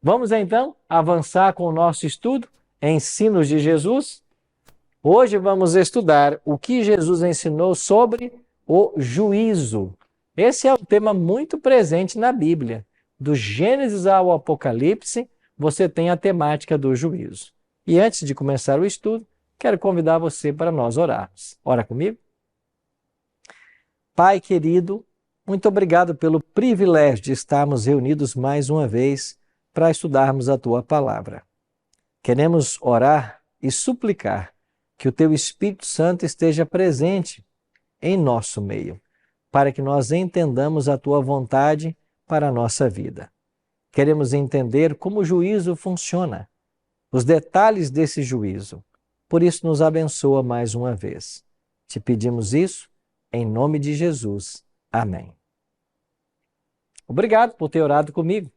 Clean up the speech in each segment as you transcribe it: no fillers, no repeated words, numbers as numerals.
Vamos então avançar com o nosso estudo, Ensinos de Jesus. Hoje vamos estudar o que Jesus ensinou sobre o juízo. Esse é um tema muito presente na Bíblia. Do Gênesis ao Apocalipse, você tem a temática do juízo. E antes de começar o estudo, quero convidar você para nós orarmos. Ora comigo? Pai querido, muito obrigado pelo privilégio de estarmos reunidos mais uma vez para estudarmos a Tua Palavra. Queremos orar e suplicar que o Teu Espírito Santo esteja presente em nosso meio, para que nós entendamos a Tua vontade para a nossa vida. Queremos entender como o juízo funciona, os detalhes desse juízo. Por isso, nos abençoa mais uma vez. Te pedimos isso em nome de Jesus. Amém. Obrigado por ter orado comigo.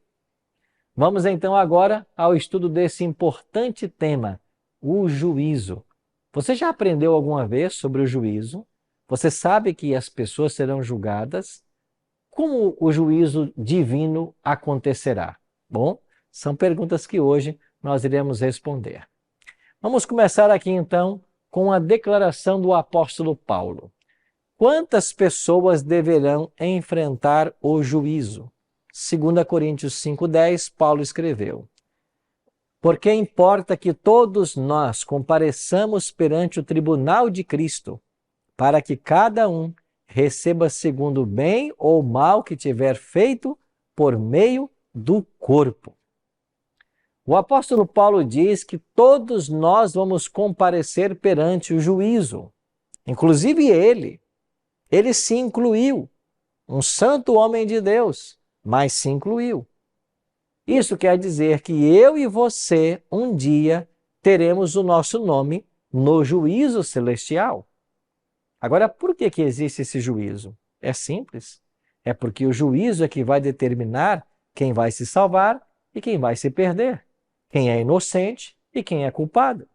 Vamos então agora ao estudo desse importante tema, o juízo. Você já aprendeu alguma vez sobre o juízo? Você sabe que as pessoas serão julgadas? Como o juízo divino acontecerá? Bom, são perguntas que hoje nós iremos responder. Vamos começar aqui então com a declaração do apóstolo Paulo. Quantas pessoas deverão enfrentar o juízo? 2 Coríntios 5,10, Paulo escreveu: Porque importa que todos nós compareçamos perante o tribunal de Cristo, para que cada um receba segundo o bem ou mal que tiver feito por meio do corpo. O apóstolo Paulo diz que todos nós vamos comparecer perante o juízo, inclusive ele. Ele se incluiu, um santo homem de Deus, mas se incluiu. Isso quer dizer que eu e você, um dia, teremos o nosso nome no juízo celestial. Agora, por que existe esse juízo? É simples. É porque o juízo é que vai determinar quem vai se salvar e quem vai se perder, quem é inocente e quem é culpado.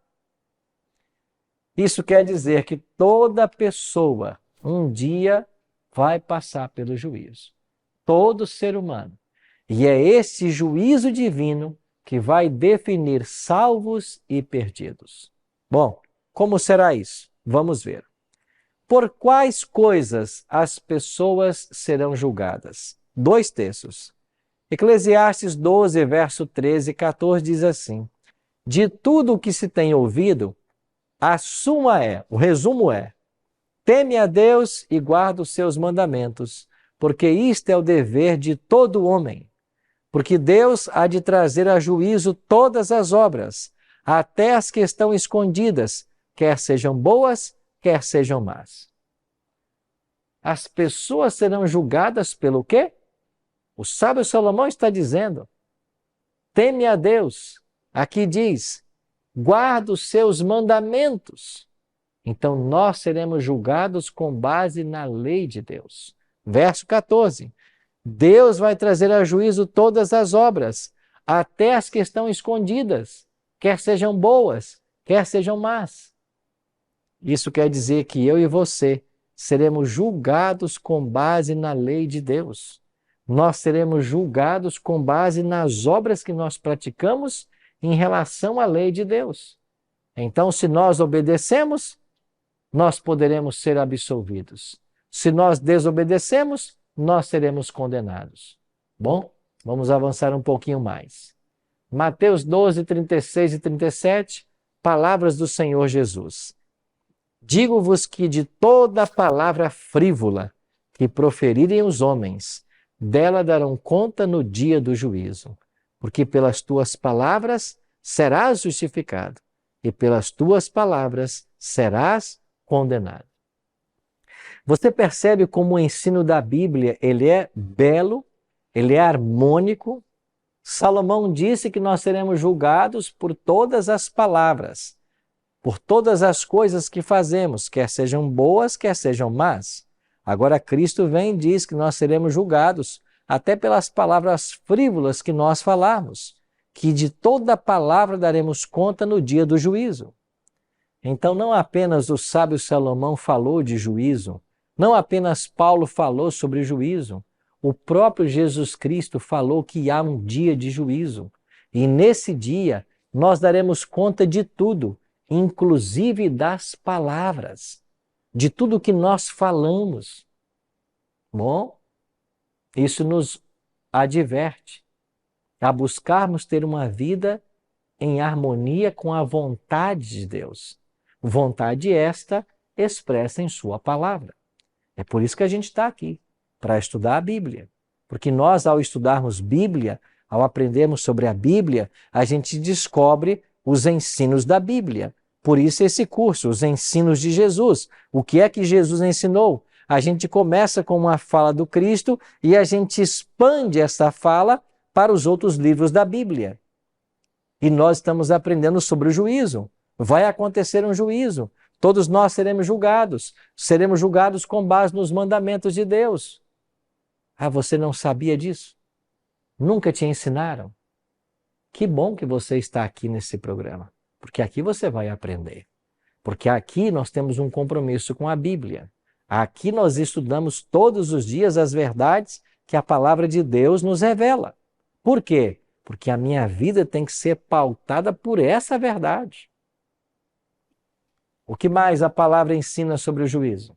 Isso quer dizer que toda pessoa um dia vai passar pelo juízo. Todo ser humano. E é esse juízo divino que vai definir salvos e perdidos. Bom, como será isso? Vamos ver. Por quais coisas as pessoas serão julgadas? 2 textos. Eclesiastes 12, verso 13 e 14 diz assim: De tudo o que se tem ouvido, a suma é, o resumo é: teme a Deus e guarda os seus mandamentos, porque isto é o dever de todo homem. Porque Deus há de trazer a juízo todas as obras, até as que estão escondidas, quer sejam boas, quer sejam más. As pessoas serão julgadas pelo quê? O sábio Salomão está dizendo: teme a Deus. Aqui diz: guarda os seus mandamentos. Então nós seremos julgados com base na lei de Deus. Verso 14. Deus vai trazer a juízo todas as obras, até as que estão escondidas, quer sejam boas, quer sejam más. Isso quer dizer que eu e você seremos julgados com base na lei de Deus. Nós seremos julgados com base nas obras que nós praticamos em relação à lei de Deus. Então, se nós obedecemos, nós poderemos ser absolvidos. Se nós desobedecemos, nós seremos condenados. Bom, vamos avançar um pouquinho mais. Mateus 12, 36 e 37, palavras do Senhor Jesus. Digo-vos que de toda palavra frívola que proferirem os homens, dela darão conta no dia do juízo. Porque pelas tuas palavras serás justificado, e pelas tuas palavras serás condenado. Você percebe como o ensino da Bíblia ele é belo, ele é harmônico. Salomão disse que nós seremos julgados por todas as palavras, por todas as coisas que fazemos, quer sejam boas, quer sejam más. Agora Cristo vem e diz que nós seremos julgados até pelas palavras frívolas que nós falarmos, que de toda palavra daremos conta no dia do juízo. Então não apenas o sábio Salomão falou de juízo, não apenas Paulo falou sobre juízo, o próprio Jesus Cristo falou que há um dia de juízo. E nesse dia nós daremos conta de tudo, inclusive das palavras, de tudo que nós falamos. Bom, isso nos adverte a buscarmos ter uma vida em harmonia com a vontade de Deus. Vontade esta expressa em sua palavra. É por isso que a gente está aqui, para estudar a Bíblia. Porque nós, ao estudarmos Bíblia, ao aprendermos sobre a Bíblia, a gente descobre os ensinos da Bíblia. Por isso esse curso, os ensinos de Jesus. O que é que Jesus ensinou? A gente começa com uma fala do Cristo e a gente expande essa fala para os outros livros da Bíblia. E nós estamos aprendendo sobre o juízo. Vai acontecer um juízo. Todos nós seremos julgados com base nos mandamentos de Deus. Ah, você não sabia disso? Nunca te ensinaram? Que bom que você está aqui nesse programa, porque aqui você vai aprender. Porque aqui nós temos um compromisso com a Bíblia. Aqui nós estudamos todos os dias as verdades que a palavra de Deus nos revela. Por quê? Porque a minha vida tem que ser pautada por essa verdade. O que mais a palavra ensina sobre o juízo?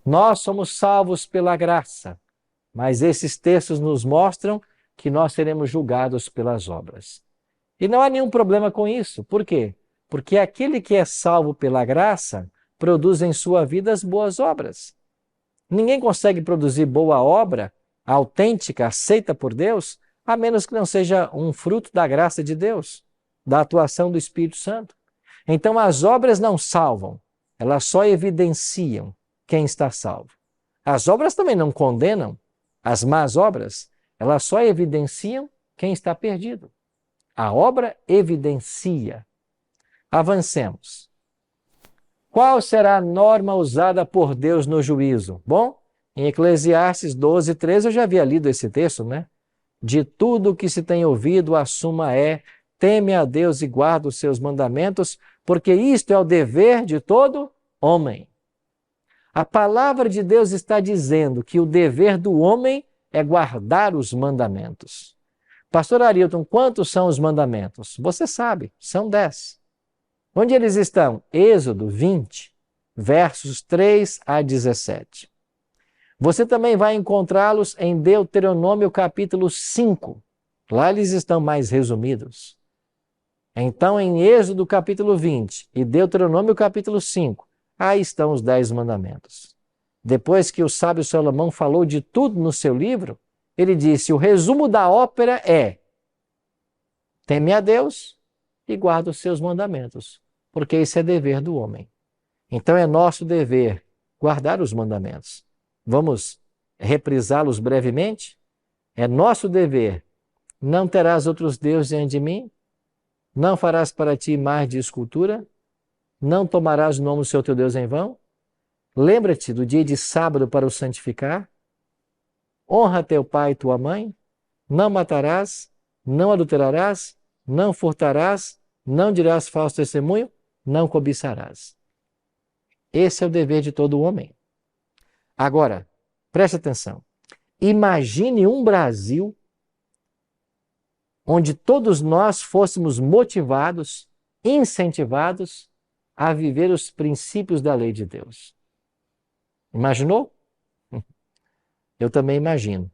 Nós somos salvos pela graça, mas esses textos nos mostram que nós seremos julgados pelas obras. E não há nenhum problema com isso. Por quê? Porque aquele que é salvo pela graça produz em sua vida as boas obras. Ninguém consegue produzir boa obra, autêntica, aceita por Deus, a menos que não seja um fruto da graça de Deus, da atuação do Espírito Santo. Então as obras não salvam, elas só evidenciam quem está salvo. As obras também não condenam, as más obras, elas só evidenciam quem está perdido. A obra evidencia. Avancemos. Qual será a norma usada por Deus no juízo? Bom, em Eclesiastes 12, 13, eu já havia lido esse texto, né? De tudo que se tem ouvido, a suma é: teme a Deus e guarda os seus mandamentos, porque isto é o dever de todo homem. A palavra de Deus está dizendo que o dever do homem é guardar os mandamentos. Pastor Arilton, quantos são os mandamentos? Você sabe, são 10. Onde eles estão? Êxodo 20, versos 3 a 17. Você também vai encontrá-los em Deuteronômio capítulo 5. Lá eles estão mais resumidos. Então, em Êxodo capítulo 20 e Deuteronômio capítulo 5, aí estão os 10 mandamentos. Depois que o sábio Salomão falou de tudo no seu livro, ele disse: o resumo da ópera é: teme a Deus e guarda os seus mandamentos, porque isso é dever do homem. Então é nosso dever guardar os mandamentos. Vamos reprisá-los brevemente? É nosso dever: não terás outros deuses diante de mim, não farás para ti imagem de escultura, não tomarás o nome do Senhor teu Deus em vão, lembra-te do dia de sábado para o santificar, honra teu pai e tua mãe, não matarás, não adulterarás, não furtarás, não dirás falso testemunho, não cobiçarás. Esse é o dever de todo homem. Agora, preste atenção. Imagine um Brasil onde todos nós fôssemos motivados, incentivados a viver os princípios da lei de Deus. Imaginou? Eu também imagino,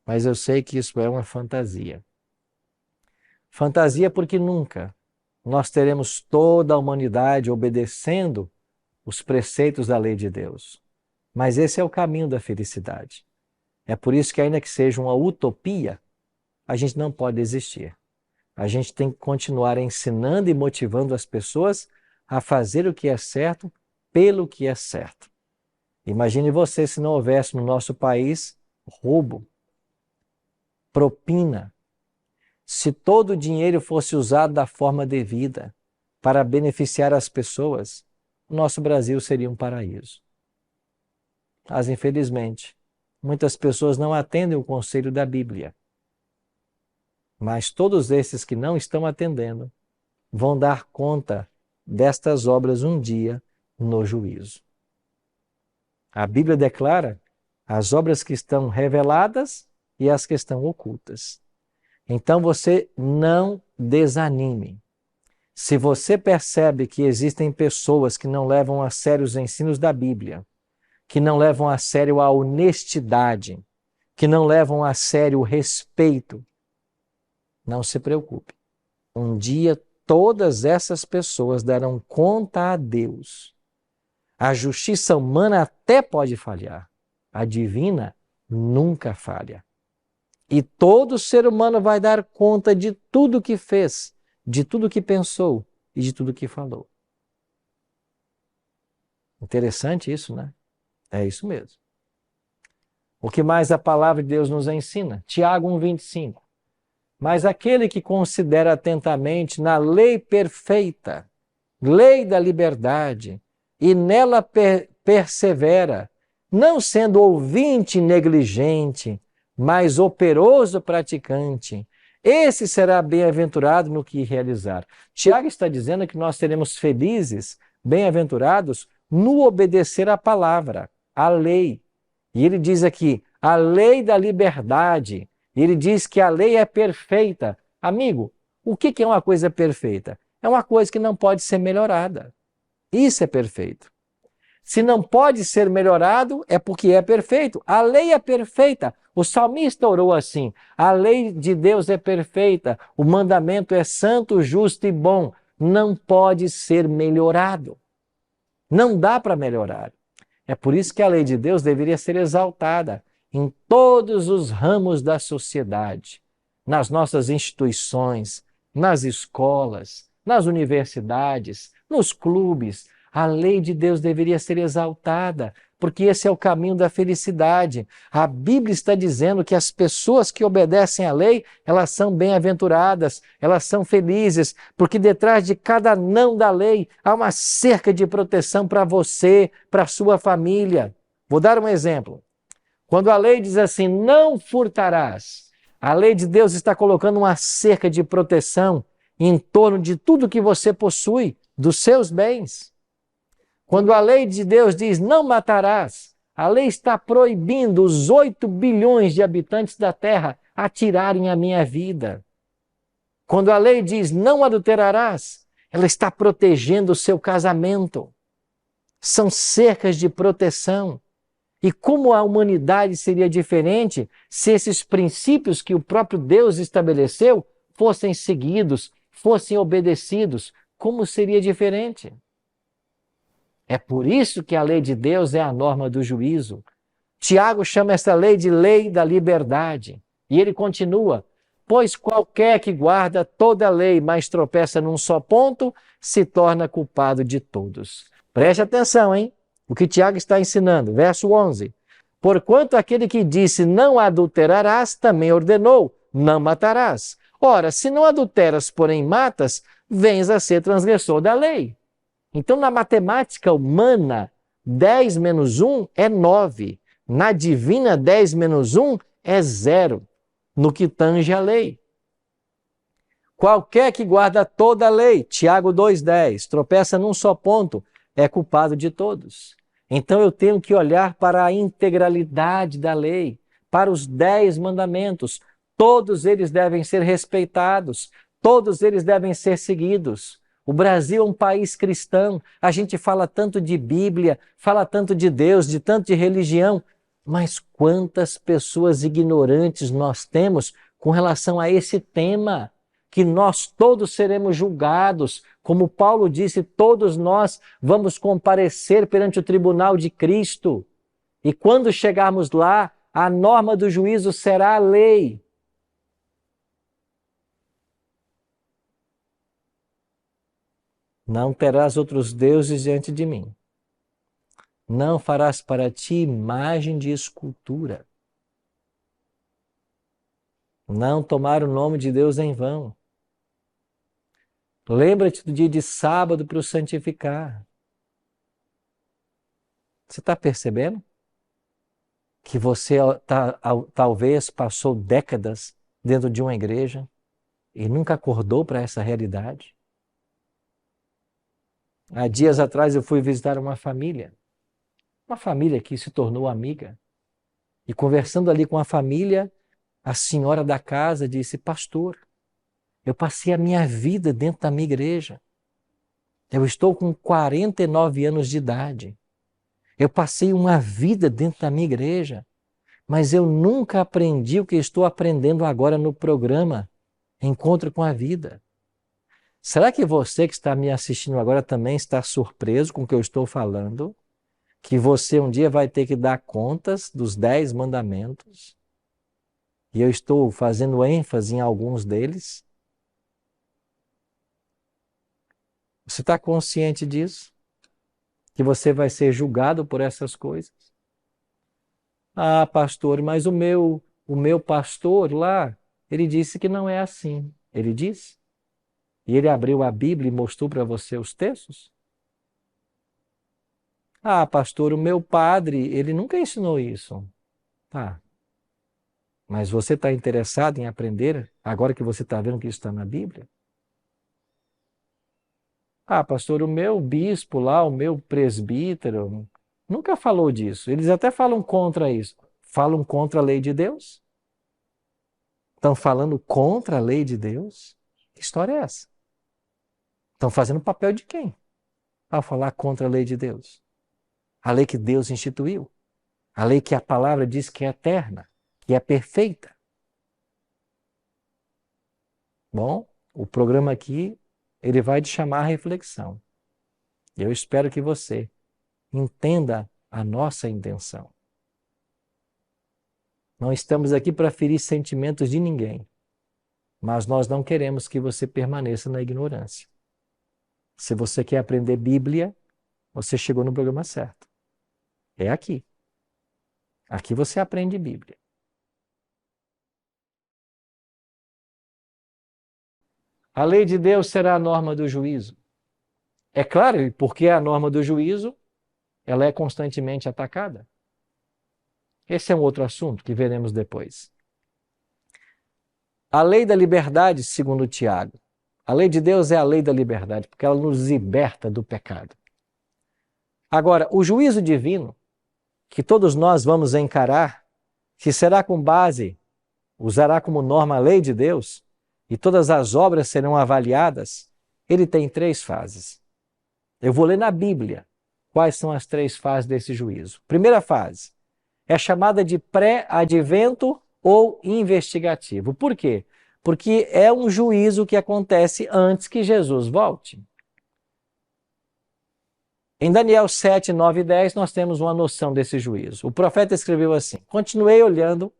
mas eu sei que isso é uma fantasia. Fantasia porque nunca nós teremos toda a humanidade obedecendo os preceitos da lei de Deus. Mas esse é o caminho da felicidade. É por isso que, ainda que seja uma utopia, a gente não pode desistir. A gente tem que continuar ensinando e motivando as pessoas a fazer o que é certo pelo que é certo. Imagine você se não houvesse no nosso país roubo, propina. Se todo o dinheiro fosse usado da forma devida para beneficiar as pessoas, o nosso Brasil seria um paraíso. Mas, infelizmente, muitas pessoas não atendem o conselho da Bíblia. Mas todos esses que não estão atendendo vão dar conta destas obras um dia no juízo. A Bíblia declara as obras que estão reveladas e as que estão ocultas. Então você não desanime. Se você percebe que existem pessoas que não levam a sério os ensinos da Bíblia, que não levam a sério a honestidade, que não levam a sério o respeito, não se preocupe. Um dia todas essas pessoas darão conta a Deus. A justiça humana até pode falhar, a divina nunca falha. E todo ser humano vai dar conta de tudo que fez, de tudo que pensou e de tudo que falou. Interessante isso, né? É isso mesmo. O que mais a palavra de Deus nos ensina? Tiago 1,25. Mas aquele que considera atentamente na lei perfeita, lei da liberdade, e nela persevera, não sendo ouvinte negligente, mas operoso praticante, esse será bem-aventurado no que realizar. Tiago está dizendo que nós seremos felizes, bem-aventurados, no obedecer à palavra, à lei. E ele diz aqui, a lei da liberdade. Ele diz que a lei é perfeita. Amigo, o que é uma coisa perfeita? É uma coisa que não pode ser melhorada. Isso é perfeito. Se não pode ser melhorado, é porque é perfeito. A lei é perfeita. O salmista orou assim, a lei de Deus é perfeita, o mandamento é santo, justo e bom. Não pode ser melhorado. Não dá para melhorar. É por isso que a lei de Deus deveria ser exaltada em todos os ramos da sociedade, nas nossas instituições, nas escolas, nas universidades, nos clubes. A lei de Deus deveria ser exaltada, porque esse é o caminho da felicidade. A Bíblia está dizendo que as pessoas que obedecem à lei, elas são bem-aventuradas, elas são felizes, porque detrás de cada não da lei há uma cerca de proteção para você, para a sua família. Vou dar um exemplo. Quando a lei diz assim, não furtarás, a lei de Deus está colocando uma cerca de proteção em torno de tudo que você possui, dos seus bens. Quando a lei de Deus diz não matarás, a lei está proibindo os 8 bilhões de habitantes da Terra atirarem a minha vida. Quando a lei diz não adulterarás, ela está protegendo o seu casamento. São cercas de proteção. E como a humanidade seria diferente se esses princípios que o próprio Deus estabeleceu fossem seguidos, fossem obedecidos? Como seria diferente? É por isso que a lei de Deus é a norma do juízo. Tiago chama essa lei de lei da liberdade. E ele continua, pois qualquer que guarda toda a lei, mas tropeça num só ponto, se torna culpado de todos. Preste atenção, hein? O que Tiago está ensinando. Verso 11. Porquanto aquele que disse não adulterarás, também ordenou, não matarás. Ora, se não adulteras, porém matas, vens a ser transgressor da lei. Então, na matemática humana, 10 menos 1 é 9. Na divina, 10 menos 1 é 0, no que tange a lei. Qualquer que guarda toda a lei, Tiago 2,10, tropeça num só ponto, é culpado de todos. Então eu tenho que olhar para a integralidade da lei, para os 10 mandamentos. Todos eles devem ser respeitados, todos eles devem ser seguidos. O Brasil é um país cristão, a gente fala tanto de Bíblia, fala tanto de Deus, de tanto de religião, mas quantas pessoas ignorantes nós temos com relação a esse tema, que nós todos seremos julgados, como Paulo disse, todos nós vamos comparecer perante o tribunal de Cristo. E quando chegarmos lá, a norma do juízo será a lei. Não terás outros deuses diante de mim. Não farás para ti imagem de escultura. Não tomar o nome de Deus em vão. Lembra-te do dia de sábado para o santificar. Você está percebendo? Que você talvez passou décadas dentro de uma igreja e nunca acordou para essa realidade. Há dias atrás eu fui visitar uma família que se tornou amiga. E conversando ali com a família, a senhora da casa disse, pastor, Eu passei a minha vida dentro da minha igreja. Eu estou com 49 anos de idade. Eu passei uma vida dentro da minha igreja, mas eu nunca aprendi o que estou aprendendo agora no programa Encontro com a Vida. Será que você que está me assistindo agora também está surpreso com o que eu estou falando? Que você um dia vai ter que dar contas dos 10 mandamentos? E eu estou fazendo ênfase em alguns deles? Você está consciente disso? Que você vai ser julgado por essas coisas? Ah, pastor, mas o meu pastor lá, ele disse que não é assim. Ele disse? E ele abriu a Bíblia e mostrou para você os textos? Ah, pastor, o meu padre, ele nunca ensinou isso. Tá. Mas você está interessado em aprender agora que você está vendo que isso está na Bíblia? Ah, pastor, o meu bispo lá, o meu presbítero, nunca falou disso. Eles até falam contra isso. Falam contra a lei de Deus? Estão falando contra a lei de Deus? Que história é essa? Estão fazendo o papel de quem ao falar contra a lei de Deus? A lei que Deus instituiu. A lei que a palavra diz que é eterna, que é perfeita. Bom, o programa aqui, ele vai te chamar à reflexão. Eu espero que você entenda a nossa intenção. Não estamos aqui para ferir sentimentos de ninguém, mas nós não queremos que você permaneça na ignorância. Se você quer aprender Bíblia, você chegou no programa certo. É aqui. Aqui você aprende Bíblia. A lei de Deus será a norma do juízo. É claro, porque é a norma do juízo, ela é constantemente atacada. Esse é um outro assunto que veremos depois. A lei da liberdade, segundo Tiago. A lei de Deus é a lei da liberdade, porque ela nos liberta do pecado. Agora, o juízo divino, que todos nós vamos encarar, que será com base, usará como norma a lei de Deus, e todas as obras serão avaliadas, ele tem 3 fases. Eu vou ler na Bíblia quais são as 3 fases desse juízo. Primeira fase é chamada de pré-advento ou investigativo. Por quê? Porque é um juízo que acontece antes que Jesus volte. Em Daniel 7, 9 e 10, nós temos uma noção desse juízo. O profeta escreveu assim: continuei olhando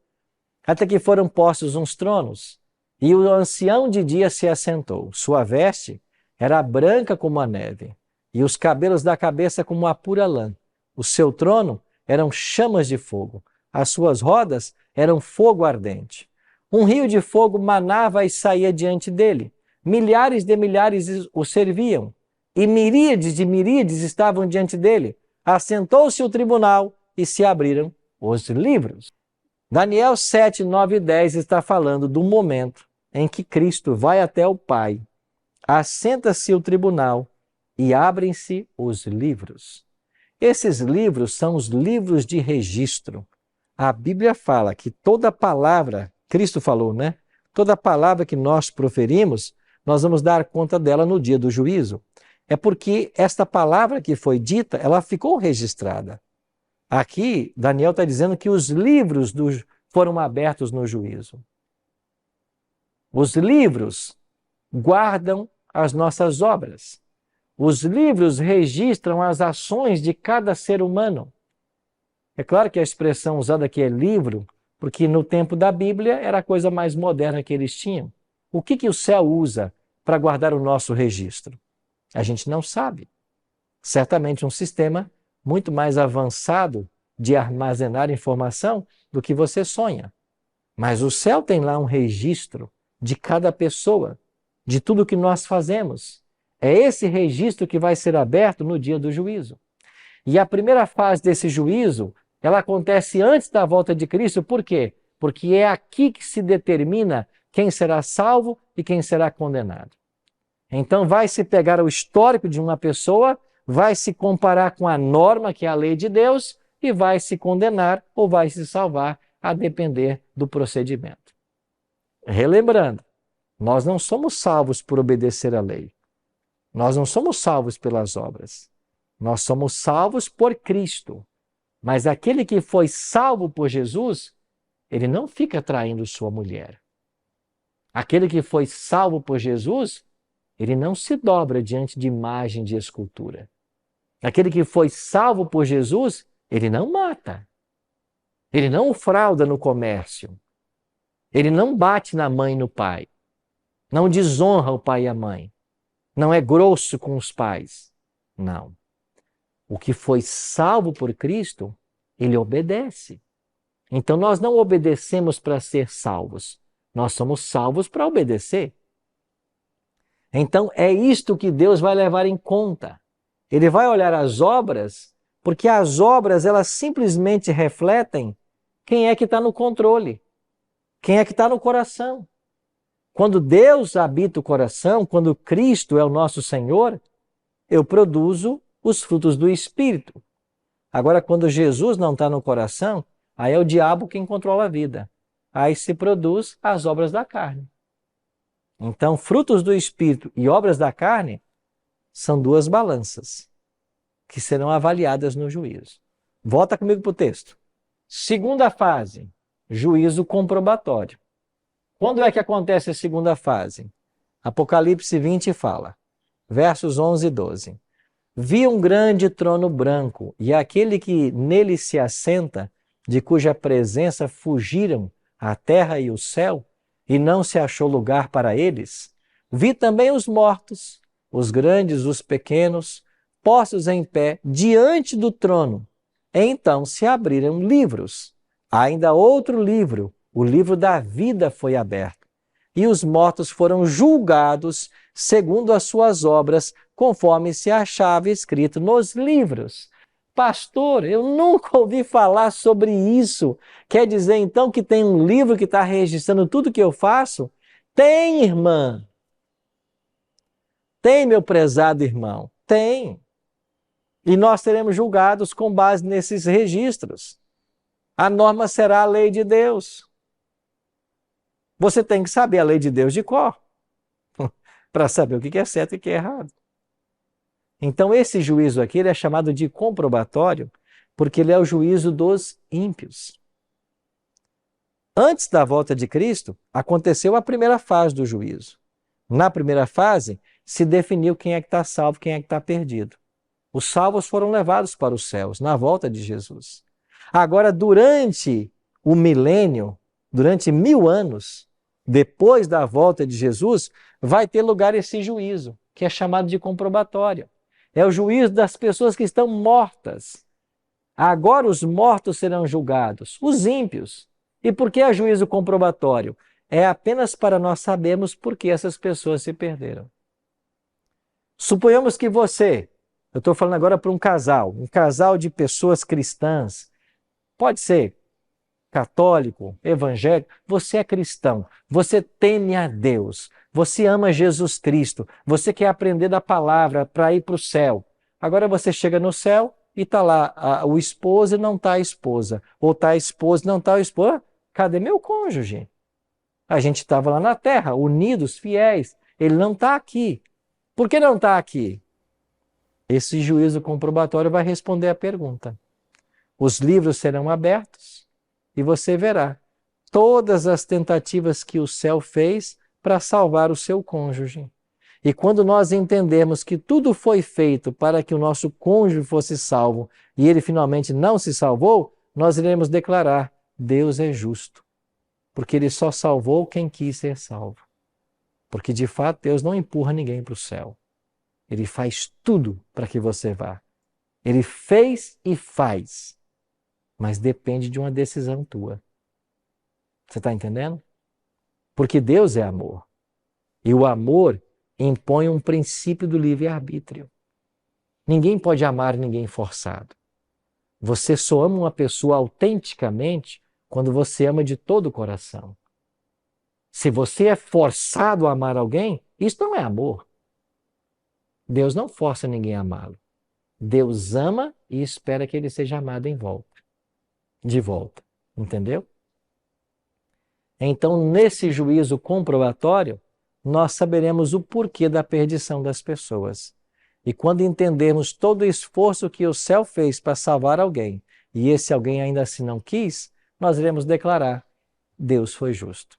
até que foram postos uns tronos, e o ancião de dia se assentou. Sua veste era branca como a neve, e os cabelos da cabeça como a pura lã. O seu trono eram chamas de fogo, as suas rodas eram fogo ardente. Um rio de fogo manava e saía diante dele. Milhares de milhares o serviam, e miríades de miríades estavam diante dele. Assentou-se o tribunal e se abriram os livros. Daniel 7, 9 e 10 está falando do momento em que Cristo vai até o Pai, assenta-se o tribunal e abrem-se os livros. Esses livros são os livros de registro. A Bíblia fala que toda palavra, Cristo falou, né? Toda palavra que nós proferimos, nós vamos dar conta dela no dia do juízo. É porque esta palavra que foi dita, ela ficou registrada. Aqui, Daniel está dizendo que os livros foram abertos no juízo. Os livros guardam as nossas obras. Os livros registram as ações de cada ser humano. É claro que a expressão usada aqui é livro, porque no tempo da Bíblia era a coisa mais moderna que eles tinham. O que o céu usa para guardar o nosso registro? A gente não sabe. Certamente um sistema muito mais avançado de armazenar informação do que você sonha. Mas o céu tem lá um registro de cada pessoa, de tudo que nós fazemos. É esse registro que vai ser aberto no dia do juízo. E a primeira fase desse juízo, ela acontece antes da volta de Cristo. Por quê? Porque é aqui que se determina quem será salvo e quem será condenado. Então vai se pegar o histórico de uma pessoa, vai se comparar com a norma, que é a lei de Deus, e vai se condenar ou vai se salvar, a depender do procedimento. Relembrando, Nós não somos salvos por obedecer à lei. Nós não somos salvos pelas obras. Nós somos salvos por Cristo. Mas aquele que foi salvo por Jesus, ele não fica traindo sua mulher. Aquele que foi salvo por Jesus, ele não se dobra diante de imagem de escultura. Aquele que foi salvo por Jesus, ele não mata. Ele não frauda no comércio. Ele não bate na mãe e no pai. Não desonra o pai e a mãe. Não é grosso com os pais. Não. O que foi salvo por Cristo, ele obedece. Então nós não obedecemos para ser salvos. Nós somos salvos para obedecer. Então é isto que Deus vai levar em conta. Ele vai olhar as obras, porque as obras elas simplesmente refletem quem é que está no controle, quem é que está no coração. Quando Deus habita o coração, quando Cristo é o nosso Senhor, eu produzo os frutos do Espírito. Agora, quando Jesus não está no coração, aí é o diabo quem controla a vida. Aí se produz as obras da carne. Então, frutos do Espírito e obras da carne são duas balanças que serão avaliadas no juízo. Volta comigo para o texto. Segunda fase, juízo comprobatório. Quando é que acontece a segunda fase? Apocalipse 20 fala, versos 11 e 12. Vi um grande trono branco, e aquele que nele se assenta, de cuja presença fugiram a terra e o céu, e não se achou lugar para eles. Vi também os mortos, os grandes, os pequenos, postos em pé diante do trono. Então se abriram livros. Ainda outro livro, o livro da vida, foi aberto. E os mortos foram julgados segundo as suas obras, conforme se achava escrito nos livros. Pastor, eu nunca ouvi falar sobre isso. Quer dizer, então, que tem um livro que está registrando tudo que eu faço? Tem, irmã. Tem, meu prezado irmão. Tem. E nós seremos julgados com base nesses registros. A norma será a lei de Deus. Você tem que saber a lei de Deus de cor, para saber o que é certo e o que é errado. Então, esse juízo aqui ele é chamado de comprobatório, porque ele é o juízo dos ímpios. Antes da volta de Cristo, aconteceu a primeira fase do juízo. Na primeira fase, se definiu quem é que está salvo, quem é que está perdido. Os salvos foram levados para os céus, na volta de Jesus. Agora, durante o milênio, durante 1000 anos, depois da volta de Jesus, vai ter lugar esse juízo, que é chamado de comprobatório. É o juízo das pessoas que estão mortas. Agora os mortos serão julgados, os ímpios. E por que é juízo comprobatório? É apenas para nós sabermos por que essas pessoas se perderam. Suponhamos que você, eu estou falando agora para um casal de pessoas cristãs, pode ser católico, evangélico, você é cristão, você teme a Deus, você ama Jesus Cristo, você quer aprender da palavra para ir para o céu. Agora você chega no céu e está lá o esposo e não está a esposa, ou está a esposa e não está o esposo. Cadê meu cônjuge? A gente estava lá na terra, unidos, fiéis, ele não está aqui. Por que não está aqui? Esse juízo comprobatório vai responder a pergunta. Os livros serão abertos e você verá todas as tentativas que o céu fez para salvar o seu cônjuge. E quando nós entendemos que tudo foi feito para que o nosso cônjuge fosse salvo e ele finalmente não se salvou, nós iremos declarar: Deus é justo, porque ele só salvou quem quis ser salvo. Porque de fato Deus não empurra ninguém para o céu. Ele faz tudo para que você vá. Ele fez e faz. Mas depende de uma decisão tua. Você está entendendo? Porque Deus é amor. E o amor impõe um princípio do livre-arbítrio. Ninguém pode amar ninguém forçado. Você só ama uma pessoa autenticamente quando você ama de todo o coração. Se você é forçado a amar alguém, isso não é amor. Deus não força ninguém a amá-lo. Deus ama e espera que ele seja amado de volta. Entendeu? Então, nesse juízo comprobatório, nós saberemos o porquê da perdição das pessoas. E quando entendermos todo o esforço que o céu fez para salvar alguém, e esse alguém ainda assim não quis, nós iremos declarar: Deus foi justo.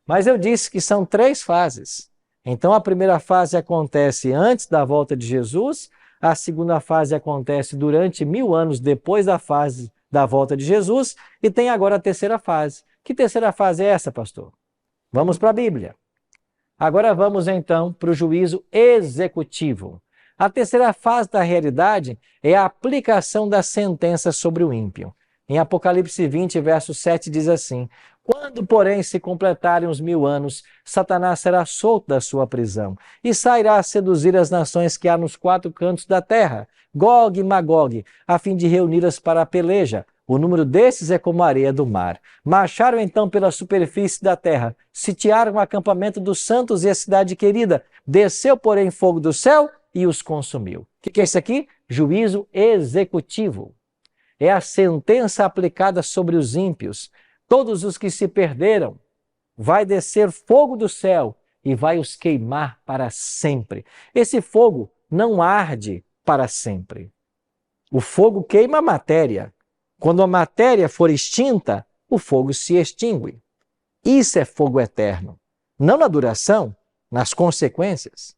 Mas eu disse que são 3 fases. Então a primeira fase acontece antes da volta de Jesus, a segunda fase acontece durante 1000 anos depois da fase da volta de Jesus, e tem agora a terceira fase. Que terceira fase é essa, pastor? Vamos para a Bíblia. Agora vamos então para o juízo executivo. A terceira fase da realidade é a aplicação da sentença sobre o ímpio. Em Apocalipse 20, verso 7 diz assim: quando, porém, se completarem os 1000 anos, Satanás será solto da sua prisão e sairá a seduzir as nações que há nos 4 cantos da terra, Gog e Magog, a fim de reuni-las para a peleja. O número desses é como a areia do mar. Marcharam então pela superfície da terra, sitiaram o acampamento dos santos e a cidade querida. Desceu, porém, fogo do céu e os consumiu. O que é isso aqui? Juízo executivo. É a sentença aplicada sobre os ímpios. Todos os que se perderam, vai descer fogo do céu e vai os queimar para sempre. Esse fogo não arde para sempre. O fogo queima a matéria. Quando a matéria for extinta, o fogo se extingue. Isso é fogo eterno. Não na duração, nas consequências.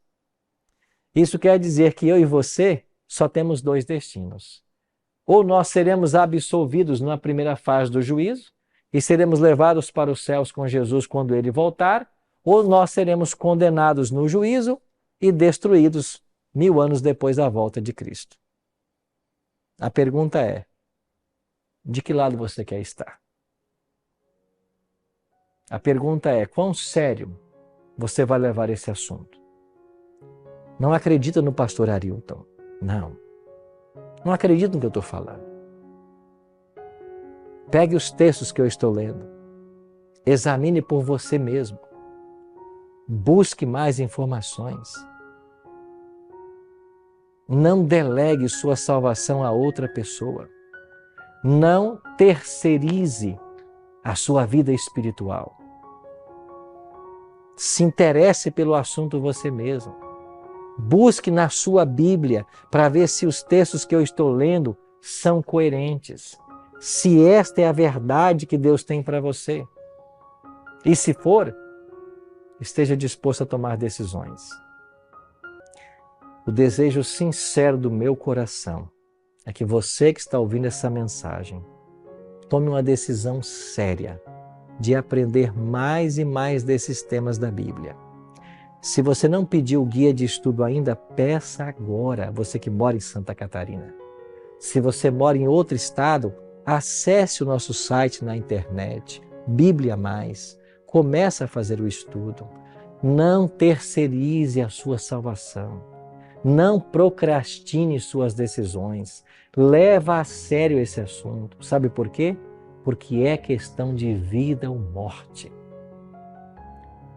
Isso quer dizer que eu e você só temos 2 destinos. Ou nós seremos absolvidos na primeira fase do juízo e seremos levados para os céus com Jesus quando ele voltar, ou nós seremos condenados no juízo e destruídos 1000 anos depois da volta de Cristo. A pergunta é: de que lado você quer estar? A pergunta é: quão sério você vai levar esse assunto? Não acredita no pastor Arilton. Não acredita no que eu estou falando. Pegue os textos que eu estou lendo. Examine por você mesmo. Busque mais informações. Não delegue sua salvação a outra pessoa. Não terceirize a sua vida espiritual. Se interesse pelo assunto você mesmo. Busque na sua Bíblia para ver se os textos que eu estou lendo são coerentes. Se esta é a verdade que Deus tem para você. E se for, esteja disposto a tomar decisões. O desejo sincero do meu coração é que você que está ouvindo essa mensagem tome uma decisão séria de aprender mais e mais desses temas da Bíblia. Se você não pediu o guia de estudo ainda, peça agora, você que mora em Santa Catarina. Se você mora em outro estado, acesse o nosso site na internet, Bíblia Mais, comece a fazer o estudo. Não terceirize a sua salvação. Não procrastine suas decisões. Leva a sério esse assunto. Sabe por quê? Porque é questão de vida ou morte.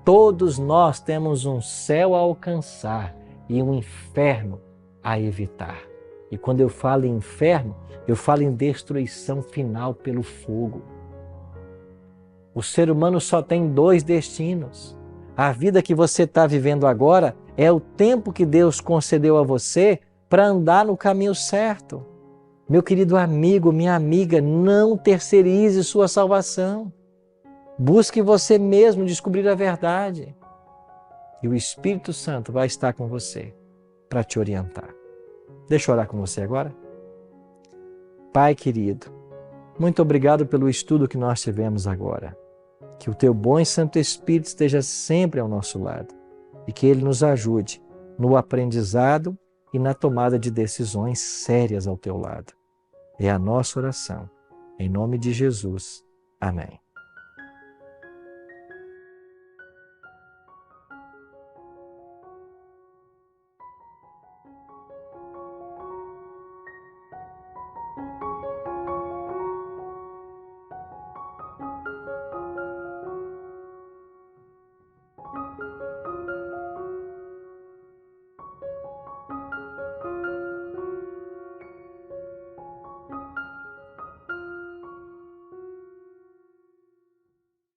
Todos nós temos um céu a alcançar e um inferno a evitar. E quando eu falo em inferno, eu falo em destruição final pelo fogo. O ser humano só tem 2 destinos. A vida que você está vivendo agora é o tempo que Deus concedeu a você para andar no caminho certo. Meu querido amigo, minha amiga, não terceirize sua salvação. Busque você mesmo descobrir a verdade. E o Espírito Santo vai estar com você para te orientar. Deixa eu orar com você agora. Pai querido, muito obrigado pelo estudo que nós tivemos agora. Que o teu bom e santo Espírito esteja sempre ao nosso lado e que ele nos ajude no aprendizado e na tomada de decisões sérias ao teu lado. É a nossa oração. Em nome de Jesus. Amém.